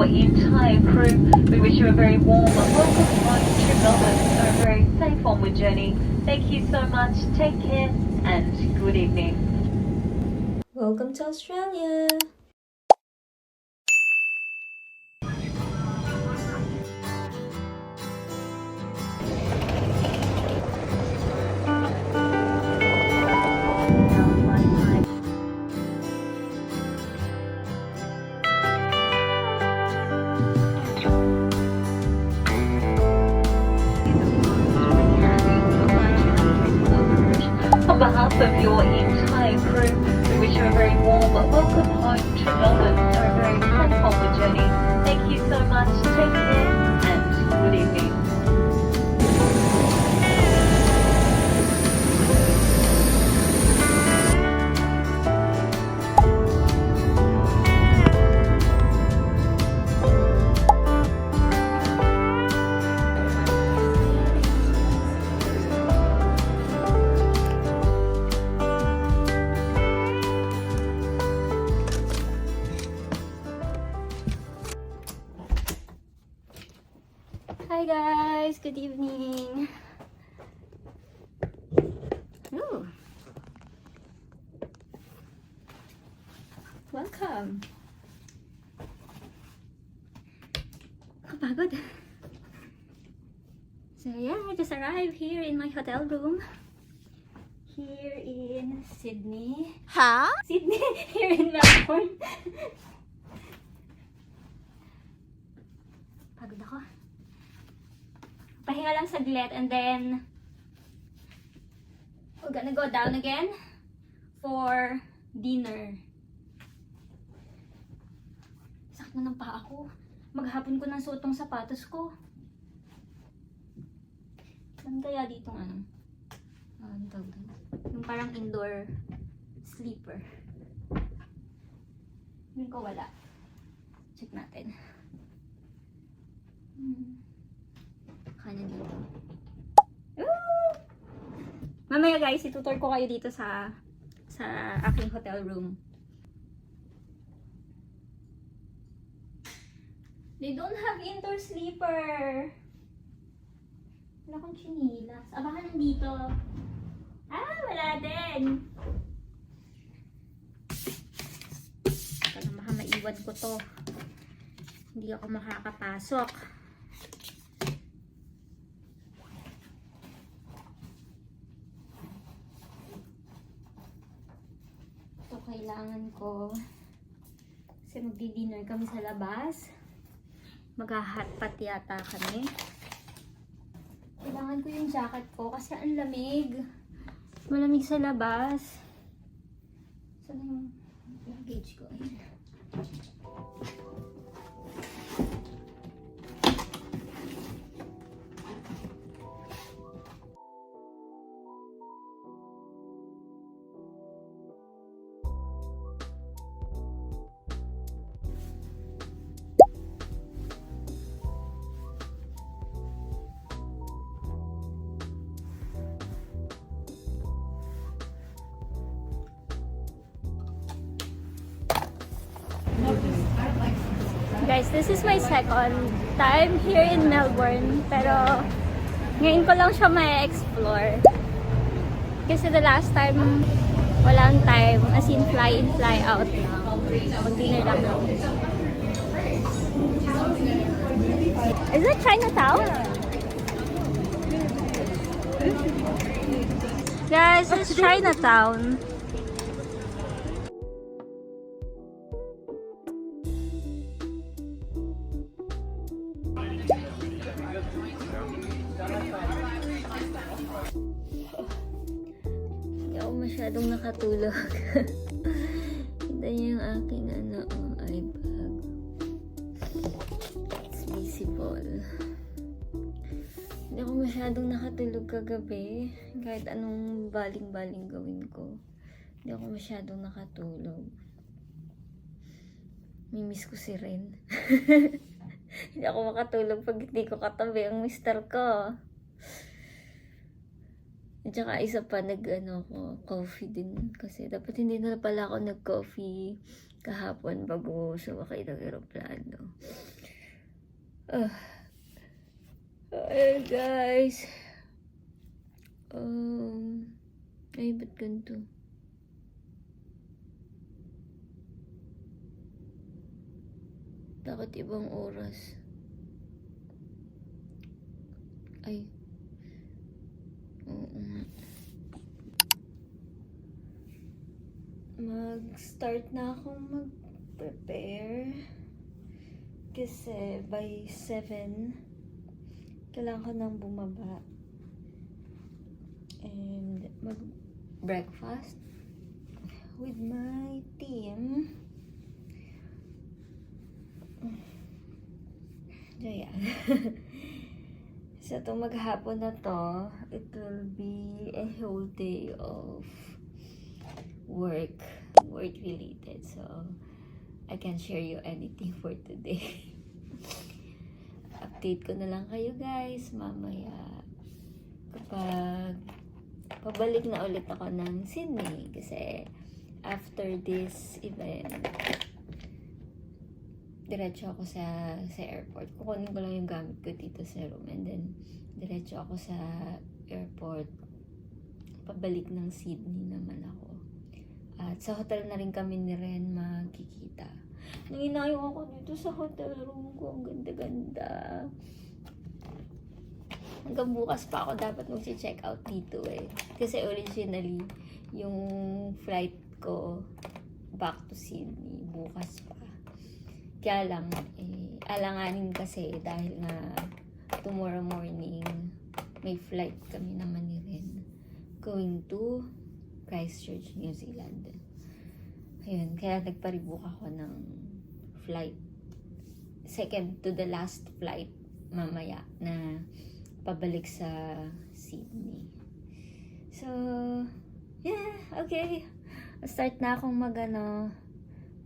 your entire crew. We wish you a very warm welcome home to Melbourne. So a very safe onward journey. Thank you so much. Take care and good evening. Welcome to Australia! On behalf of your entire crew, we wish you a very warm welcome home to Melbourne. So a very safe onward journey. Thank you so much. Take care and good evening. Hi guys! Good evening! Ooh. Welcome! Kapagod! So yeah, I just arrived here in my hotel room. Here in Sydney. Huh? Sydney! Here in Melbourne. Pagod ako. Pahinga lang saglit and then we're gonna go down again for dinner. Sakit na ng paa ko. Maghapon ko ng suot tong sapatos ko. Saan kaya ditong ano? Ano tawag doon? Yung parang indoor sleeper. Hindi ko wala. Check natin. Kanya dito. Woo! Mamaya guys, itutur ko kayo dito sa aking hotel room. They don't have indoor sleeper. Wala akong chinilas. Baka nandito. Wala din. Parang baka maiwan ko to. Hindi ako makakapasok. Ito kailangan ko. Kasi magdi-dinner kami sa labas. Mag-hotpot yata kami. Kailangan ko yung jacket ko kasi ang lamig. Malamig sa labas. Saan yung luggage ko? Ayan. Guys, this is my second time here in Melbourne. Pero ngayon ko lang siya ma-explore. Kasi the last time, walang time. As in, fly in, fly out lang. Mag-dinner lang lang. Is that Chinatown? Guys, it's Chinatown. Hindi ako masyadong nakatulog. Kita niyo yung aking iBag. It's visible. Hindi ako masyadong nakatulog kagabi. Kahit anong baling-baling gawin ko. Hindi ako masyadong nakatulog. Mimiss ko si Ren. Hindi ako makatulog pag hindi ko katabi ang mister ko. At saka isa pa, coffee din. Kasi dapat hindi na pala ako nag-coffee kahapon bago sumakay ng aeroplano. Ay, guys. Ay, ba't ganito? Bakit ibang oras? Ay. Oo nga. Mag-start na akong mag-prepare. Kasi by 7, kailangan ko nang bumaba. And mag-breakfast with my team. So, yeah. So, itong maghapon na to, it will be a whole day of work related. So, I can share you anything for today. Update ko na lang kayo guys mamaya kapag pabalik na ulit ako ng Sydney. Kasi after this event, diretso ako sa airport. Kukunin ko lang yung gamit ko dito sa room. And then, diretso ako sa airport. Pabalik ng Sydney naman ako. At sa hotel na rin kami ni Ren magkikita. Nanginayo ako dito sa hotel room ko. Ang ganda-ganda. Hanggang bukas pa ako dapat mag-check out dito eh. Kasi originally, yung flight ko back to Sydney, bukas pa. Kaya lang, alanganin kasi dahil nga tomorrow morning, may flight kami naman ni Ren going to Christchurch, New Zealand. Ayun, kaya nagpa-rebook ako ng flight. Second to the last flight mamaya na pabalik sa Sydney. So, yeah, okay. Start na akong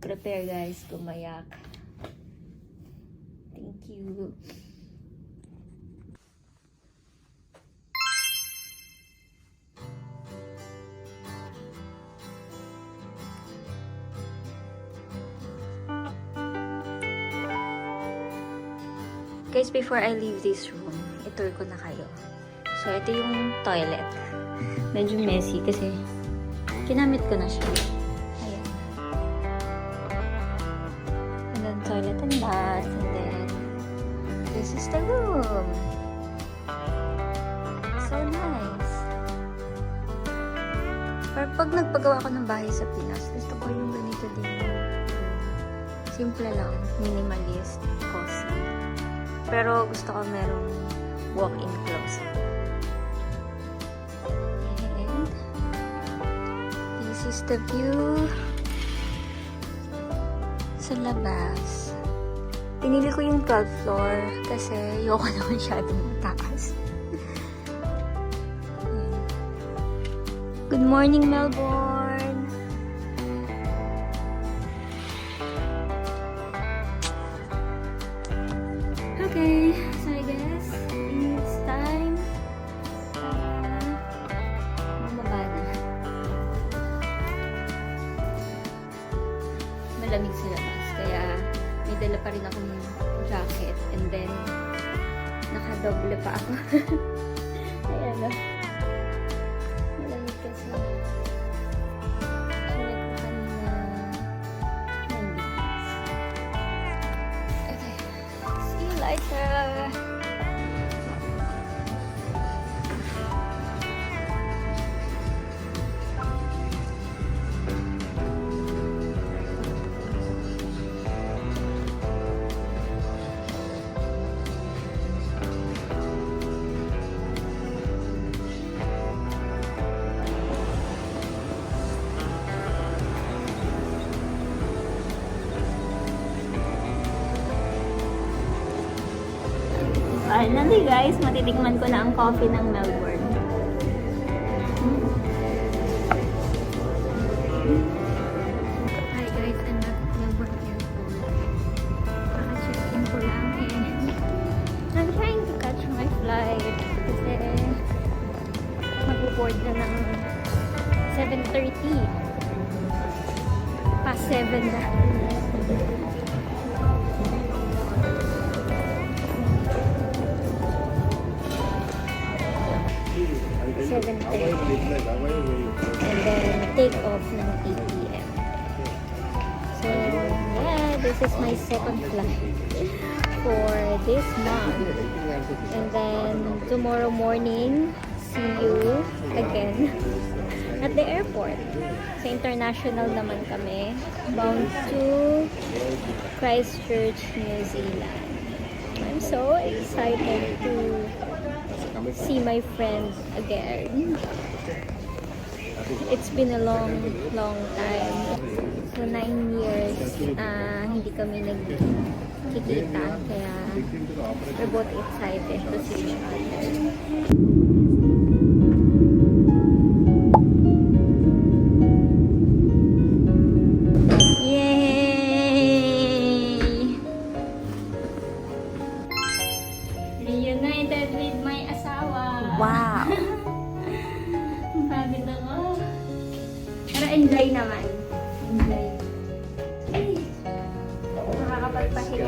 prepare guys, gumayak. Thank you. Guys, before I leave this room, itour ko na kayo. So, ito yung toilet. Medyo messy kasi kinamit ko na siya. Ayan. And then, toilet and bath. And then, this is the room. So nice. Pero pag nagpagawa ko ng bahay sa Pinas, gusto ko yung ganito din. Simple lang. Minimalist. Cozy. Pero gusto ko merong walk-in closet. And this is the view sa labas. Pinili ko yung 12th floor kasi ayoko na masyadong mataas. Good morning, Melbourne! Okay, so I guess it's time bumaba na. Malamig sa labas, kaya may dala pa rin akong jacket and then nakadoble pa ako. Ayan o. Malamig kasi. Sulit ko kanina ng okay. See you later! Finally guys, matitikman ko na ang coffee ng Melbourne. Hi guys, I'm at Melbourne Airport. Naka-check-in ko lang and I'm trying to catch my flight kasi mag-board na ng 7:30. Past 7 na. take off ng 8 p.m. So, yeah, this is my second flight for this month. And then, tomorrow morning, see you again at the airport. Sa international naman kami, bound to Christchurch, New Zealand. I'm so excited to see my friends again. It's been a long time. So, 9 years hindi kami nagkikita. Kaya, we're both excited to see each other. Yay! Reunited with my asawa. Wow! Pagod ako. Pero enjoy naman. Enjoy. Ay! Nakakapagpahinga